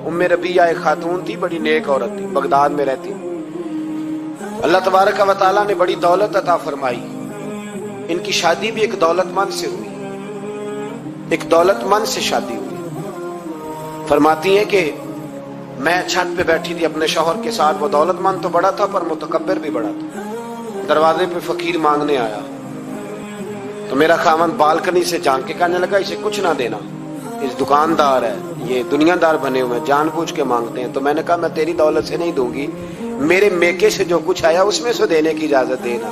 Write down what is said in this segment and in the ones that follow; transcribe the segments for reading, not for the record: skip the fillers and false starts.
रबिया एक खातून थी, बड़ी नेक औरत थी, बगदाद में रहती। अल्लाह तबारक व तआला ने बड़ी दौलत अता फरमाई। इनकी शादी भी एक दौलतमंद से हुई, एक दौलतमंद से शादी हुई। फरमाती हैं कि मैं छत पे बैठी थी अपने शौहर के साथ। वो दौलतमंद तो बड़ा था पर मुतकब्बिर भी बड़ा था। दरवाजे पे फकीर मांगने आया तो मेरा खामन बालकनी से झांक के कहने लगा, इसे कुछ ना देना, इस दुकानदार है, ये दुनियादार बने हुए हैं, जानबूझ के मांगते हैं। तो मैंने कहा मैं तेरी दौलत से नहीं दूंगी, मेरे मेके से जो कुछ आया उसमें से देने की इजाजत देना।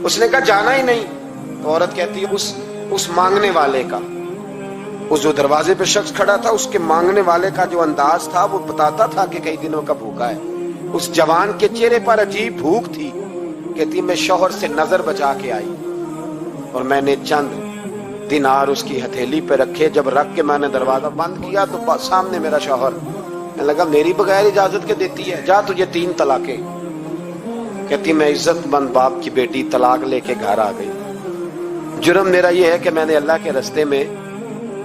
उसने कहा जाना ही नहीं। तो औरत कहती है उस मांगने वाले का, उस जो दरवाजे पे शख्स खड़ा था, उसके मांगने वाले का जो अंदाज था वो बताता था कि कई दिनों का भूखा है। उस जवान के चेहरे पर अजीब भूख थी। कहती मैं शौहर से नजर बचा के आई और मैंने चंद दिनार उसकी हथेली पे रखे। जब रख के मैंने दरवाजा बंद किया तो सामने मेरा शौहर। मैं लगा मेरी बगैर इजाजत के देती है, जा तुझे 3 तलाके। कहती मैं इज्जतमंद बाप की बेटी तलाक लेके घर आ गई। जुर्म मेरा ये है कि मैंने अल्लाह के रास्ते में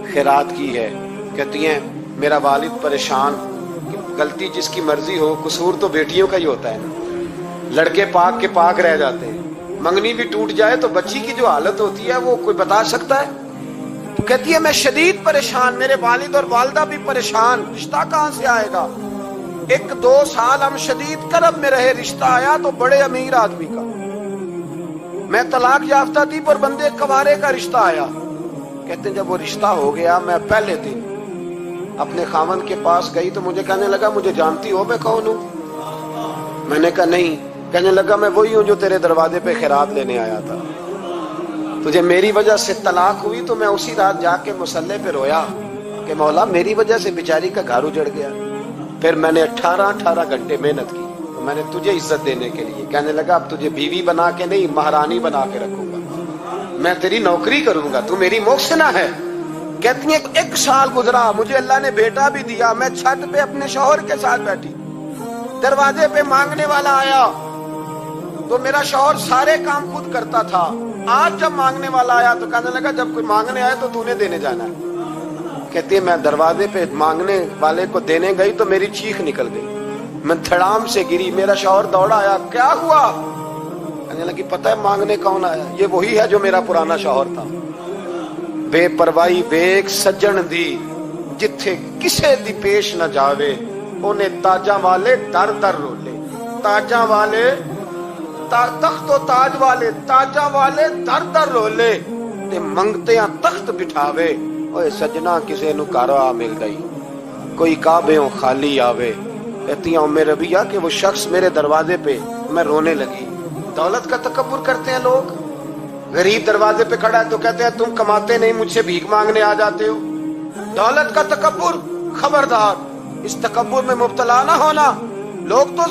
खैरात की है। कहती हैं मेरा वालिद परेशान, गलती जिसकी मर्जी हो, कसूर तो बेटियों का ही होता है ना। लड़के पाक के पाक रह जाते हैं, मंगनी भी टूट जाए तो बच्ची की जो हालत होती है वो कोई बता सकता है। तो कहती है मैं शदीद परेशान, मेरे वालिद और वालदा भी परेशान, रिश्ता कहां से आएगा। 1-2 साल हम शदीद करब में रहे, रिश्ता आया तो बड़े अमीर आदमी का। मैं तलाक याफ्ता थी पर बंदे कवारे का रिश्ता आया। कहते हैं जब वो रिश्ता हो गया, मैं पहले दिन अपने खामन के पास गई तो मुझे कहने लगा मुझे जानती हो मैं कौन हूं। मैंने कहा नहीं। कहने लगा मैं वही हूं जो तेरे दरवाजे पे खैरात लेने आया था। तुझे मेरी वजह से तलाक हुई तो मैं उसी रात जाके मुसल्ले पे रोया कि मौला मेरी वजह से बेचारी का घर उजड़ गया। फिर मैंने 18 घंटे मेहनत की तो मैंने तुझे इज्जत देने के लिए। कहने लगा अब तुझे बीवी बना के नहीं, महारानी बना के रखूंगा, मैं तेरी नौकरी करूंगा, तू मेरी मोहसिना है। कहती है 1 साल गुजरा, मुझे अल्लाह ने बेटा भी दिया। मैं छत पे अपने शौहर के साथ बैठी, दरवाजे पे मांगने वाला आया तो मेरा शौहर सारे काम खुद करता था। आज जब मांगने वाला आया तो कहने लगा जब कोई मांगने आए तो तूने देने जाना है। कहती है मैं दरवाजे पे मांगने वाले को देने गई तो मेरी चीख निकल गई, मैं धड़ाम से गिरी। मेरा शौहर दौड़ा आया, क्या हुआ। कहने लगी पता है मांगने कौन आया, ये वही है जो मेरा पुराना शौहर था। बेपरवाही वेख सज्जन दी, जिथे किसे दी पेश न जावे, उन्हें ताजा वाले दर दर रोले। ताजा वाले तख्तो ताज वाले, ताजा वाले दर दर रोले, ते मंगते तख्त बिठावे। ओए सजना किसे नु घर आ मिल गई, कोई काबे खाली आवे। कहती हूं मेरे रबिया कि वो शख्स मेरे दरवाजे पे, मैं रोने लगी। दौलत का तकब्बुर करते हैं लोग। गरीब दरवाजे पे खड़ा है तो कहते हैं तुम कमाते नहीं, मुझसे भीख मांगने आ जाते हो। दौलत का तकब्बुर, खबरदार इस तकब्बुर में मुब्तला ना होना। लोग तो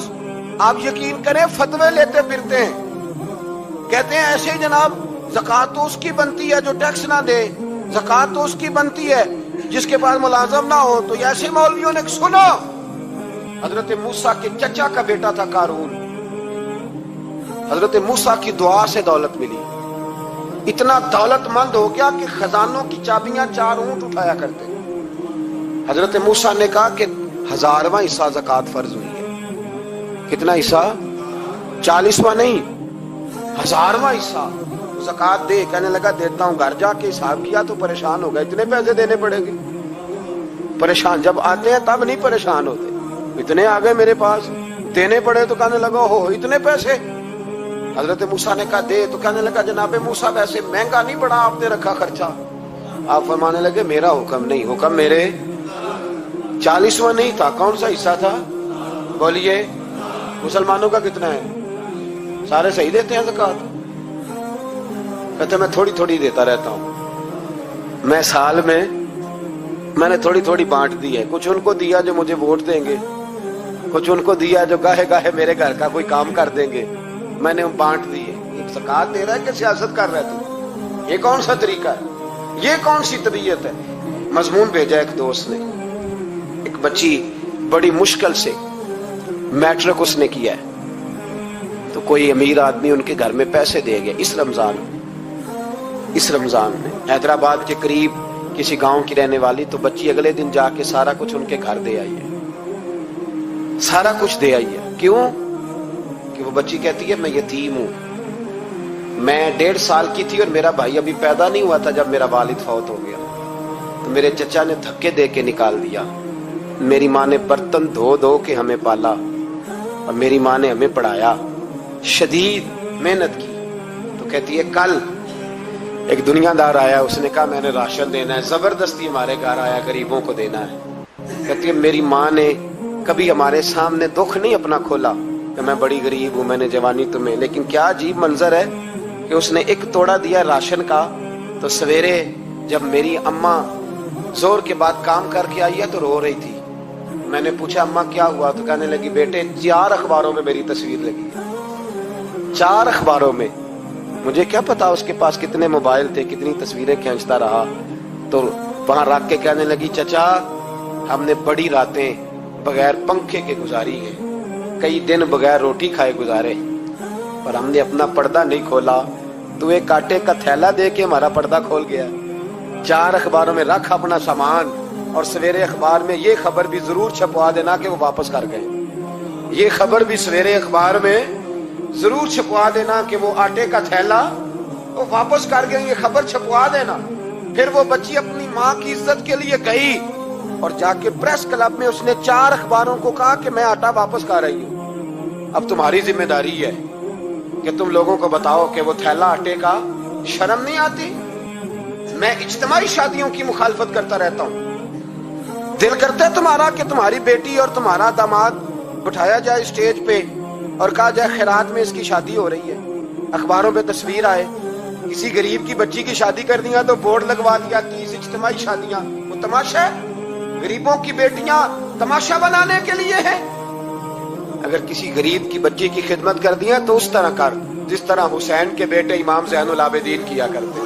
आप यकीन करें फतवे लेते फिरते हैं, कहते हैं ऐसे ही जनाब ज़कात तो उसकी बनती है जो टैक्स ना दे, ज़कात तो उसकी बनती है जिसके पास मुलाजम ना हो। तो ऐसे मौलवियों ने सुनो, हजरत मूसा के चचा का बेटा था कारून, हजरत मूसा की दुआ से दौलत मिली। इतना दौलतमंद हो गया कि खजानों की चाबियां 4 ऊंट उठाया करते। हजरत मूसा ने कहा कि 1000वां हिस्सा ज़कात फर्ज हुई है। कितना हिस्सा? 40वां नहीं, 1000वां हिस्सा ज़कात दे। कहने लगा देता हूं। घर जाके हिसाब किया तो परेशान हो गए, इतने पैसे देने पड़ेंगे। परेशान जब आते हैं तब नहीं परेशान होते, इतने आ गए मेरे पास, देने पड़े तो कहने लगा हो इतने पैसे। हजरत मूसा ने कहा दे, तो कहने लगा जनाबे मूसा वैसे महंगा नहीं पड़ा आपने रखा खर्चा। आप फरमाने लगे मेरा हुक्म नहीं, हुक्म मेरे 40वां नहीं था। कौन सा हिस्सा था बोलिए? मुसलमानों का कितना है? सारे सही देते हैं ज़कात? कहते मैं थोड़ी थोड़ी देता रहता हूं। मैं साल में मैंने थोड़ी थोड़ी बांट दी है। कुछ उनको दिया जो मुझे वोट देंगे, कुछ उनको दिया जो गाहे गाहे मेरे घर का कोई काम कर देंगे, मैंने बांट दी है। एक ज़कात दे रहा है कि सियासत कर रहा है तू? ये कौन सा तरीका है? ये कौन सी तबीयत है? मजमून भेजा एक दोस्त ने, एक बच्ची बड़ी मुश्किल से मैट्रिक उसने किया है, तो कोई अमीर आदमी उनके घर में पैसे दे गया इस रमजान में। हैदराबाद के करीब किसी गांव की रहने वाली, तो बच्ची अगले दिन जाके सारा कुछ उनके घर दे आई है, सारा कुछ दे आई है। क्यों? कि वो बच्ची कहती है मैं यतीम हूं, मैं 1.5 साल की थी और मेरा भाई अभी पैदा नहीं हुआ था जब मेरा वालिद फौत हो गया, तो मेरे चचा ने धक्के दे के निकाल दिया। मेरी माँ ने बर्तन धो धो के हमें पाला और मेरी माँ ने हमें पढ़ाया, शदीद मेहनत की। तो कहती है कल एक दुनियादार आया, उसने कहा मैंने राशन देना है, जबरदस्ती हमारे घर आया, गरीबों को देना है। कहती है मेरी माँ ने कभी हमारे सामने दुख नहीं अपना खोला कि मैं बड़ी गरीब हूं, मैंने जवानी तुम्हें, लेकिन क्या अजीब मंजर है कि उसने एक तोड़ा दिया राशन का, तो सवेरे जब मेरी अम्मा जोर के बाद काम करके आई है तो रो रही थी। मैंने पूछा अम्मा क्या हुआ? तो कहने लगी बेटे 4 अखबारों में मेरी तस्वीर लगी है, 4 अखबारों में। मुझे क्या पता उसके पास कितने मोबाइल थे, कितनी तस्वीरें खींचता रहा। तो वहां रख के कहने लगी चचा हमने बड़ी रातें बगैर पंखे के गुजारी है, कई दिन बगैर रोटी खाए गुजारे, पर हमने अपना पर्दा नहीं खोला। तू एक कांटे का थैला दे के हमारा पर्दा खोल गया। 4 अखबारों में रख अपना सामान, और सवेरे अखबार में ये खबर भी जरूर छपवा देना कि वो वापस कर गए। ये खबर भी सवेरे अखबार में जरूर छपवा देना कि वो आटे का थैला वो वापस कर गए, ये खबर छपवा देना। फिर वो बच्ची अपनी माँ की इज्जत के लिए गई और जाके प्रेस क्लब में उसने 4 अखबारों को कहा कि मैं आटा वापस कर रही हूँ। अब तुम्हारी जिम्मेदारी है कि तुम लोगों को बताओ कि वो थैला आटे का, शर्म नहीं आती? मैं इज्तिमाई शादियों की मुखालफत करता रहता हूँ। दिल करता है तुम्हारा कि तुम्हारी बेटी और तुम्हारा दामाद बिठाया जाए स्टेज पे और कहा जाए खैरात में इसकी शादी हो रही है, अखबारों पे तस्वीर आए, किसी गरीब की बच्ची की शादी कर दिया तो बोर्ड लगवा दिया 30 इज्तिमाई शादियां। वो तमाशा है? गरीबों की बेटियां तमाशा बनाने के लिए है? अगर किसी गरीब की बच्ची की खिदमत कर दिया तो उस तरह कर जिस तरह हुसैन के बेटे इमाम ज़ैनुल आबिदीन किया करते।